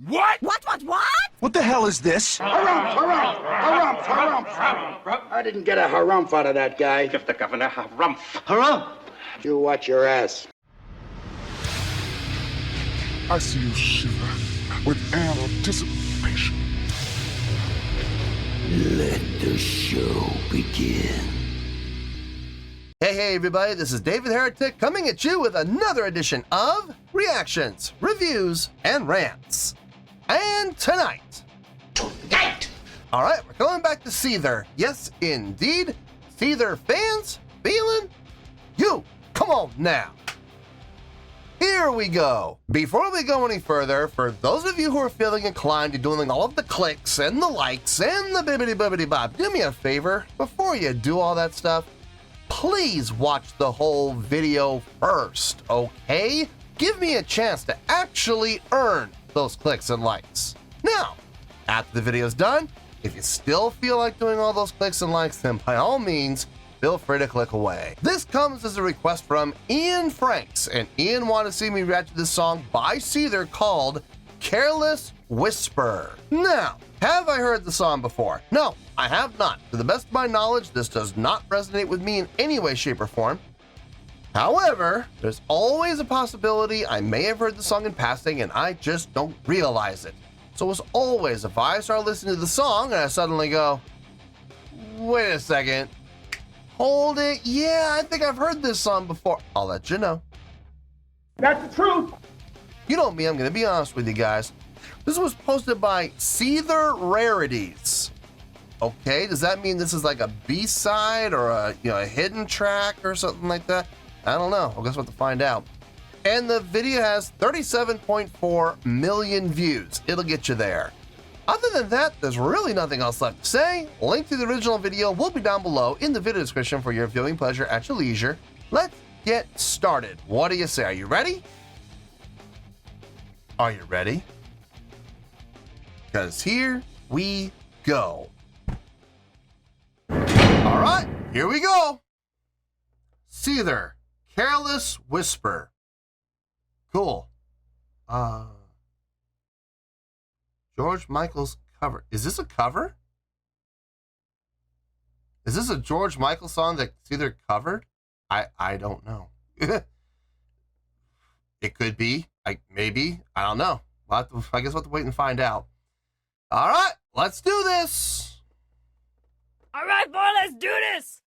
What? What? What the hell is this? Harumph. I didn't get a harumph out of that guy. Give the governor harumph. Harumph? You watch your ass. I see you shiver with anticipation. Let the show begin. Hey everybody, this is David Heretic coming at you with another edition of Reactions, Reviews, and Rants. And tonight, alright, we're going back to Seether. Yes, indeed. Seether fans, feeling you. Come on now. Here we go. Before we go any further, for those of you who are feeling inclined to doing all of the clicks and the likes and the bibbidi-bobbidi-bob, do me a favor, before you do all that stuff, please watch the whole video first, okay? Give me a chance to actually earn those clicks and likes. Now, after the video's done, if you still feel like doing all those clicks and likes, then by all means, feel free to click away. This comes as a request from Ian Franks, and Ian wanted to see me react to this song by Seether called Careless Whisper. Now, have I heard the song before? No, I have not. To the best of my knowledge, this does not resonate with me in any way, shape, or form. However, there's always a possibility I may have heard the song in passing and I just don't realize it. So as always, if I start listening to the song and I suddenly go, wait a second, hold it, yeah, I think I've heard this song before, I'll let you know. That's the truth. You know me, I'm gonna be honest with you guys. This was posted by Seether Rarities. Okay, does that mean this is like a B-side or a hidden track or something like that? I don't know. I guess we'll have to find out. And the video has 37.4 million views. It'll get you there. Other than that, there's really nothing else left to say. Link to the original video will be down below in the video description for your viewing pleasure at your leisure. Let's get started. What do you say? Are you ready? Are you ready? Because here we go. All right, here we go. Seether, Careless Whisper. Cool. George Michael's cover. Is this a cover? Is this a George Michael song that Seether covered? I don't know. It could be. Maybe. I don't know. I guess we'll have to wait and find out. All right, let's do this. All right, boy, let's do this.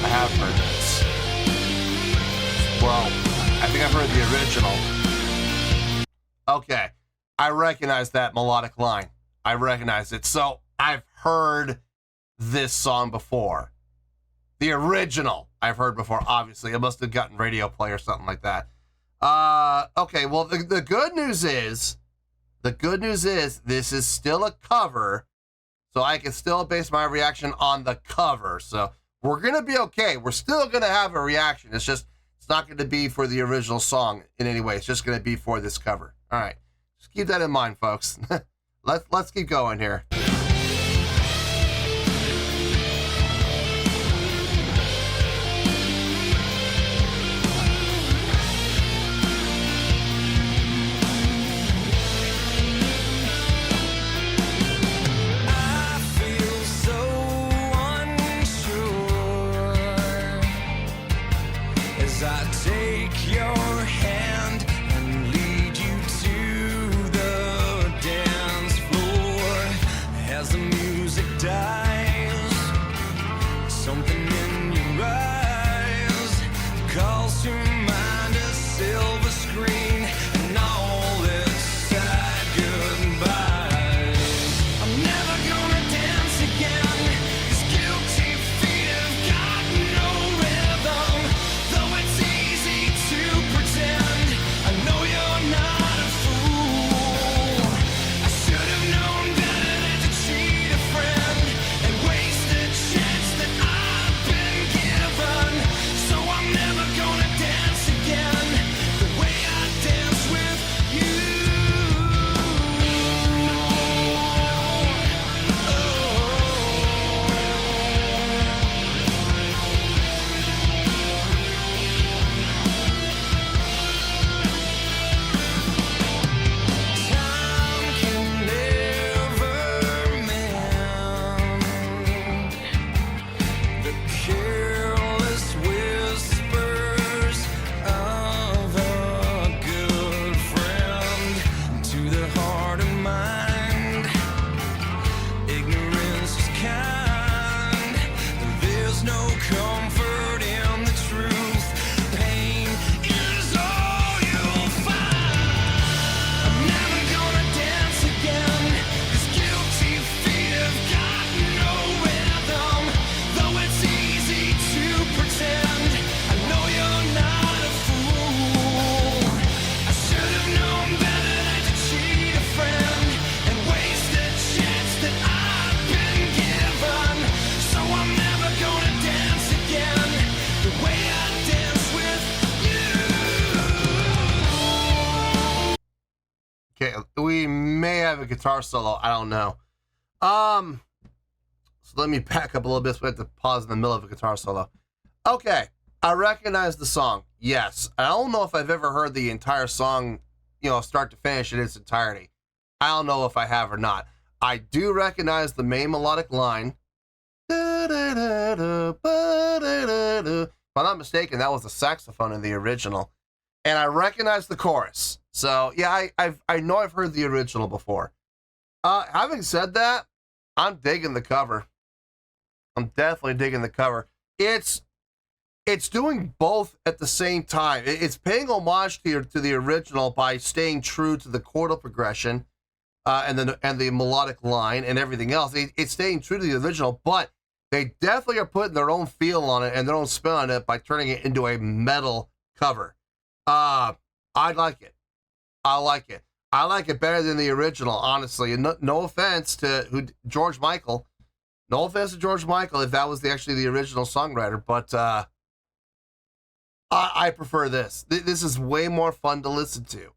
I have heard this. Well, I think I've heard the original. Okay, I recognize that melodic line. I recognize it. So I've heard this song before. The original I've heard before, obviously. It must have gotten radio play or something like that. Okay, well, the good news is, this is still a cover, so I can still base my reaction on the cover. So we're going to be okay. We're still going to have a reaction. It's just, it's not going to be for the original song in any way. It's just going to be for this cover. All right. Just keep that in mind, folks. Let's keep going here. Okay, we may have a guitar solo. I don't know. So let me back up a little bit so we have to pause in the middle of a guitar solo. Okay, I recognize the song. Yes. I don't know if I've ever heard the entire song, you know, start to finish in its entirety. I don't know if I have or not. I do recognize the main melodic line. If I'm not mistaken, that was the saxophone in the original. And I recognize the chorus. So, yeah, I know I've heard the original before. Having said that, I'm digging the cover. I'm definitely digging the cover. It's doing both at the same time. It's paying homage to the original by staying true to the chordal progression and the melodic line and everything else. It's staying true to the original, but they definitely are putting their own feel on it and their own spin on it by turning it into a metal cover. I like it. I like it. I like it better than the original, honestly. And no offense to George Michael. No offense to George Michael if that was actually the original songwriter, but I prefer this. This is way more fun to listen to.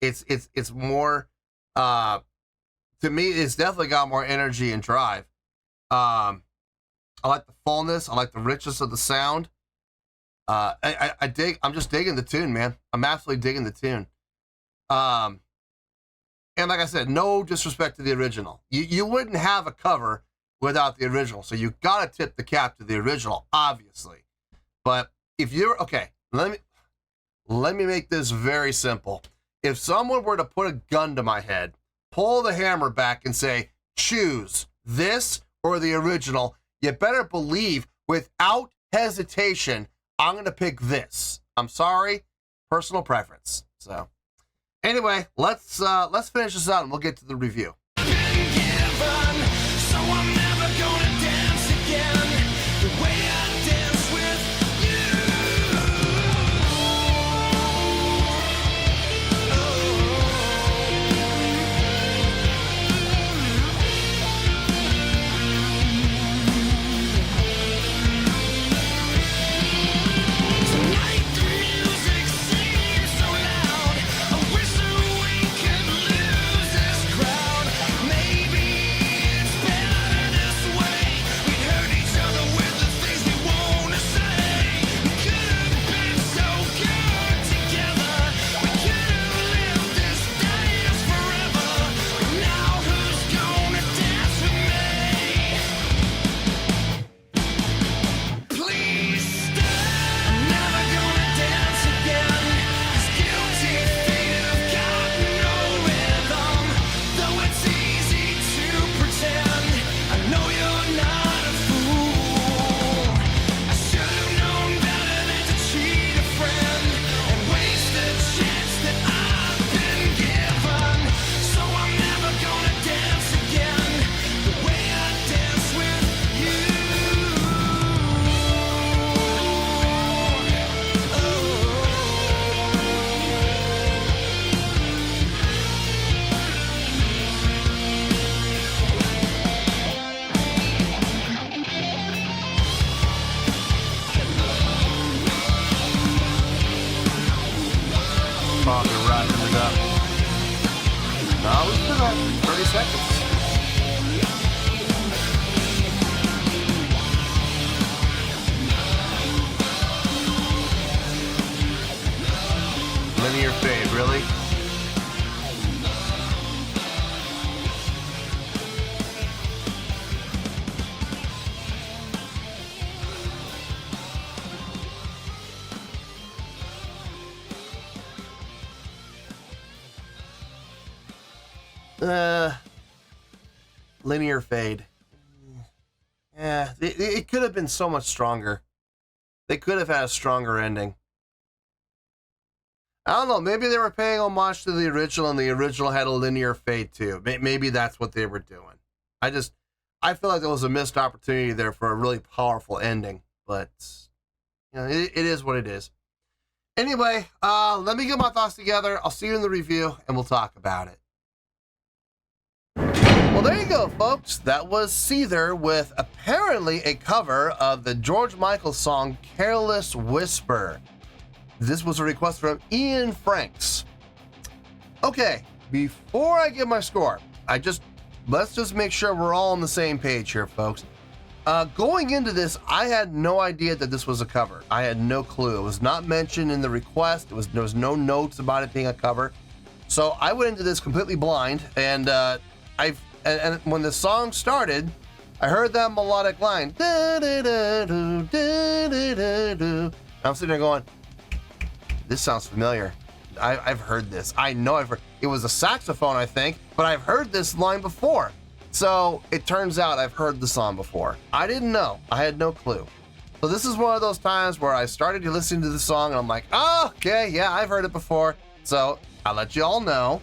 It's more to me. It's definitely got more energy and drive. I like the fullness. I like the richness of the sound. I dig. I'm just digging the tune, man. I'm absolutely digging the tune. And like I said, no disrespect to the original. You wouldn't have a cover without the original, so you gotta tip the cap to the original, obviously. But if you're okay, let me make this very simple. If someone were to put a gun to my head, pull the hammer back, and say, choose this or the original, you better believe, without hesitation, I'm gonna pick this. I'm sorry, personal preference. So. Anyway, let's finish this out and we'll get to the review. Linear fade, really? Linear fade. Yeah, it could have been so much stronger. They could have had a stronger ending. I don't know, maybe they were paying homage to the original and the original had a linear fade too. Maybe that's what they were doing. I feel like there was a missed opportunity there for a really powerful ending, but you know, it is what it is. Anyway, let me get my thoughts together. I'll see you in the review and we'll talk about it. Well, there you go, folks. That was Seether with apparently a cover of the George Michael song Careless Whisper. This was a request from Ian Franks. Okay, before I give my score, let's just make sure we're all on the same page here, folks. Going into this, I had no idea that this was a cover. I had no clue. It was not mentioned in the request. There was no notes about it being a cover. So I went into this completely blind, and and when the song started, I heard that melodic line. I'm sitting there going, this sounds familiar. I've heard this. I know I've heard. It was a saxophone, I think, but I've heard this line before. So it turns out I've heard the song before. I didn't know. I had no clue. So this is one of those times where I started to listen to the song and I'm like, oh, okay, yeah, I've heard it before. So I'll let you all know.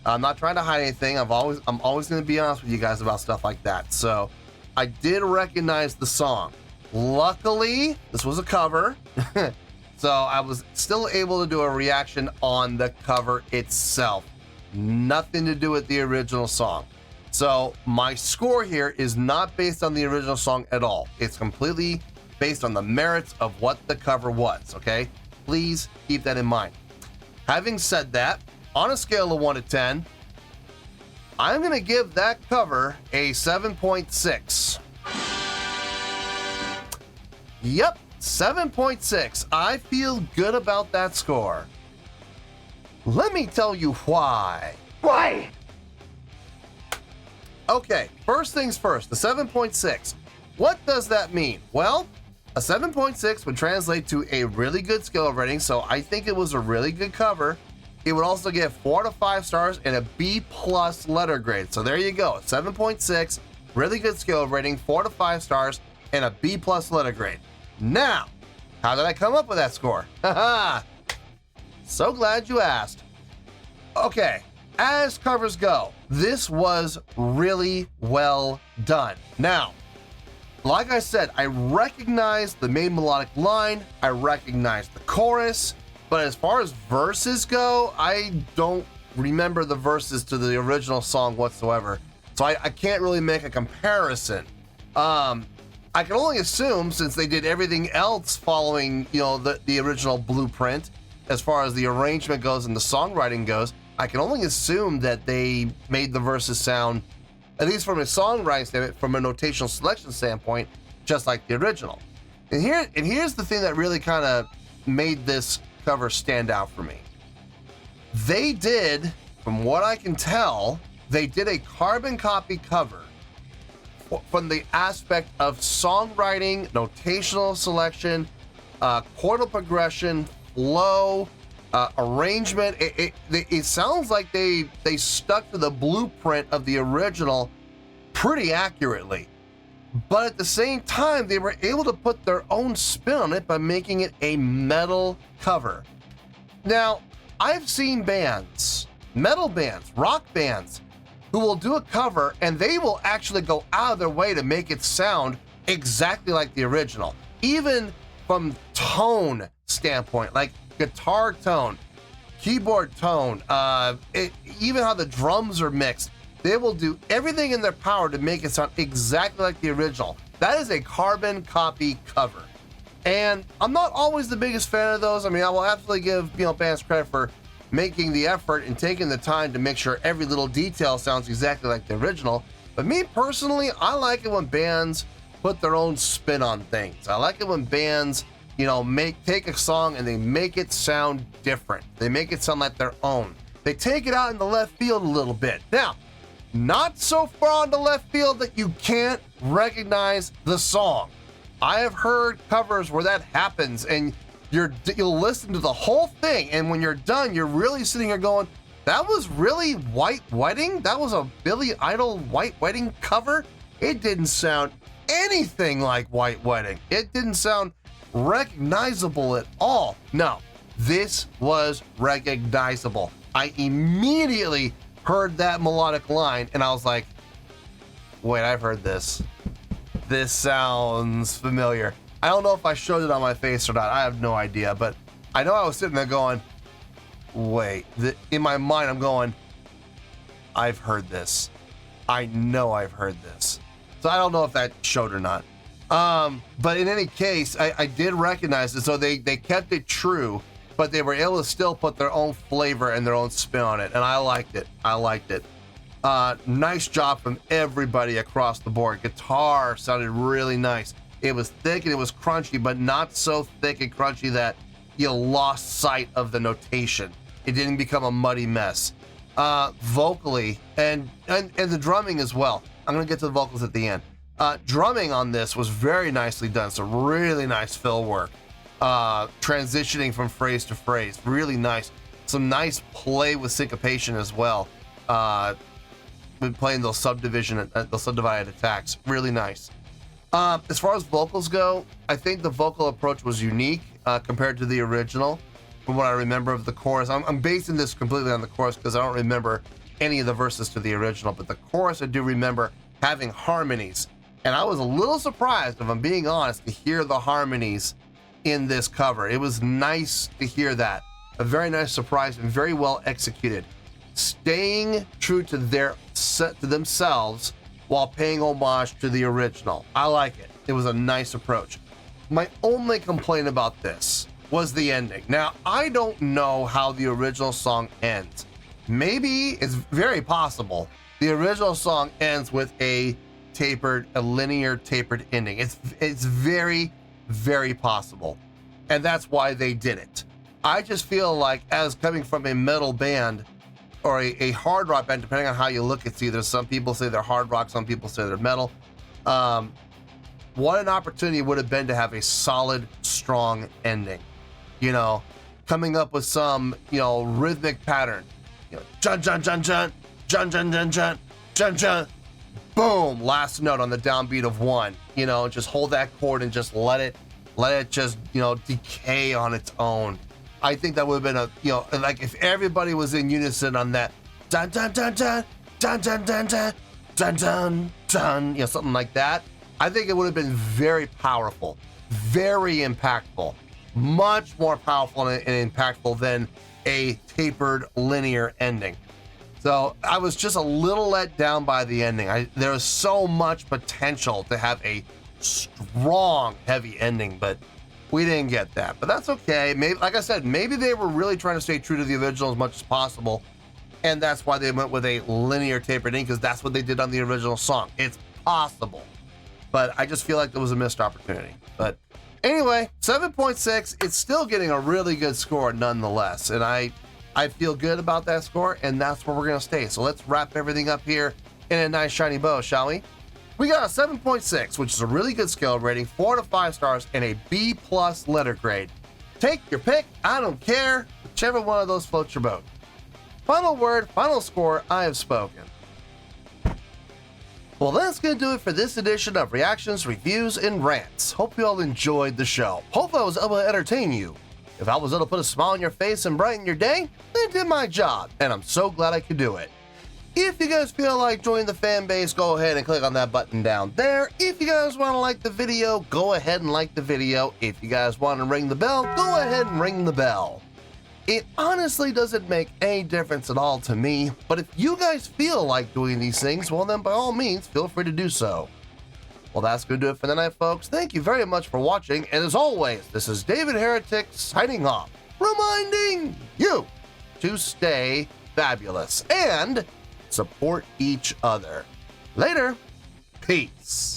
I'm not trying to hide anything. I'm always going to be honest with you guys about stuff like that. So I did recognize the song. Luckily, this was a cover. So I was still able to do a reaction on the cover itself. Nothing to do with the original song. So my score here is not based on the original song at all. It's completely based on the merits of what the cover was, okay? Please keep that in mind. Having said that, on a scale of 1 to 10, I'm going to give that cover a 7.6. Yep, 7.6. I feel good about that score. Let me tell you why. Why? Okay, first things first, the 7.6. What does that mean? Well, a 7.6 would translate to a really good skill rating, so I think it was a really good cover. It would also get 4 to 5 stars and a B+ letter grade. So there you go, 7.6, really good skill rating, 4 to 5 stars, and a B+ letter grade. Now, how did I come up with that score? Haha! So glad you asked. Okay, as covers go, this was really well done. Now, like I said, I recognize the main melodic line, I recognize the chorus, but as far as verses go, I don't remember the verses to the original song whatsoever. So I can't really make a comparison. I can only assume, since they did everything else following, the original blueprint, as far as the arrangement goes and the songwriting goes, I can only assume that they made the verses sound, at least from a songwriting standpoint, from a notational selection standpoint, just like the original. And here's the thing that really kind of made this cover stand out for me. They did, from what I can tell, they did a carbon copy cover from the aspect of songwriting, notational selection, chordal progression, flow, arrangement. It sounds like they stuck to the blueprint of the original pretty accurately. But at the same time, they were able to put their own spin on it by making it a metal cover. Now, I've seen bands, metal bands, rock bands, who will do a cover and they will actually go out of their way to make it sound exactly like the original. Even from tone standpoint, like guitar tone, keyboard tone, even how the drums are mixed, they will do everything in their power to make it sound exactly like the original. That is a carbon copy cover. And I'm not always the biggest fan of those. I mean, I will absolutely give bands credit for making the effort and taking the time to make sure every little detail sounds exactly like the original. But me personally, I like it when bands put their own spin on things. I like it when bands, take a song and they make it sound different. They make it sound like their own. They take it out in the left field a little bit. Now, not so far on the left field that you can't recognize the song. I have heard covers where that happens and you'll listen to the whole thing, and when you're done, you're really sitting here going, that was really White Wedding? That was a Billy Idol White Wedding cover? It didn't sound anything like White Wedding. It didn't sound recognizable at all. No, this was recognizable. I immediately heard that melodic line, and I was like, wait, I've heard this. This sounds familiar. I don't know if I showed it on my face or not. I have no idea, but I know I was sitting there going, wait, in my mind, I'm going, I've heard this. I know I've heard this. So I don't know if that showed or not. But in any case, I did recognize it. So they kept it true, but they were able to still put their own flavor and their own spin on it, and I liked it. Nice job from everybody across the board. Guitar sounded really nice. It was thick and it was crunchy, but not so thick and crunchy that you lost sight of the notation. It didn't become a muddy mess. Vocally and the drumming as well. I'm gonna get to the vocals at the end. Drumming on this was very nicely done. Some really nice fill work. Transitioning from phrase to phrase, really nice. Some nice play with syncopation as well. Been playing those subdivided attacks, really nice. As far as vocals go, I think the vocal approach was unique compared to the original. From what I remember of the chorus, I'm basing this completely on the chorus because I don't remember any of the verses to the original, but the chorus I do remember having harmonies, and I was a little surprised, if I'm being honest, to hear the harmonies in this cover. It was nice to hear that. A very nice surprise and very well executed. Staying true to themselves while paying homage to the original. I like it. It was a nice approach. My only complaint about this was the ending. Now, I don't know how the original song ends. Maybe, it's very possible, the original song ends with a linear tapered ending. It's very, very possible. And that's why they did it. I just feel like, as coming from a metal band, or a hard rock band, depending on how you look at Seether, some people say they're hard rock, some people say they're metal. What an opportunity would have been to have a solid, strong ending. You know, coming up with some, rhythmic pattern. Jun, jun, jun, jun, jun, jun, jun, jun, jun, jun. Boom, last note on the downbeat of 1. Just hold that chord and just let it just, decay on its own. I think that would have been like if everybody was in unison on that dun dun dun dun dun dun dun dun dun dun dun, something like that. I think it would have been very powerful, very impactful, much more powerful and impactful than a tapered linear ending. So I was just a little let down by the ending. There was so much potential to have a strong, heavy ending, but we didn't get that, but that's okay. Maybe, like I said, maybe they were really trying to stay true to the original as much as possible, and that's why they went with a linear tapered ending, because that's what they did on the original song. It's possible, but I just feel like there was a missed opportunity. But anyway, 7.6, it's still getting a really good score nonetheless, and I feel good about that score, and that's where we're going to stay. So let's wrap everything up here in a nice shiny bow, shall we? We got a 7.6, which is a really good scale rating, 4 to 5 stars, and a B+ letter grade. Take your pick, I don't care, whichever one of those floats your boat. Final word, final score, I have spoken. Well, that's going to do it for this edition of Reactions, Reviews, and Rants. Hope you all enjoyed the show. Hope I was able to entertain you. If I was able to put a smile on your face and brighten your day, then I did my job, and I'm so glad I could do it. If you guys feel like joining the fan base, go ahead and click on that button down there. If you guys want to like the video, go ahead and like the video. If you guys want to ring the bell, go ahead and ring the bell. It honestly doesn't make any difference at all to me, but if you guys feel like doing these things, well then by all means, feel free to do so. Well, that's going to do it for the night, folks. Thank you very much for watching, and as always, this is David Heretic signing off, reminding you to stay fabulous and support each other. Later. Peace.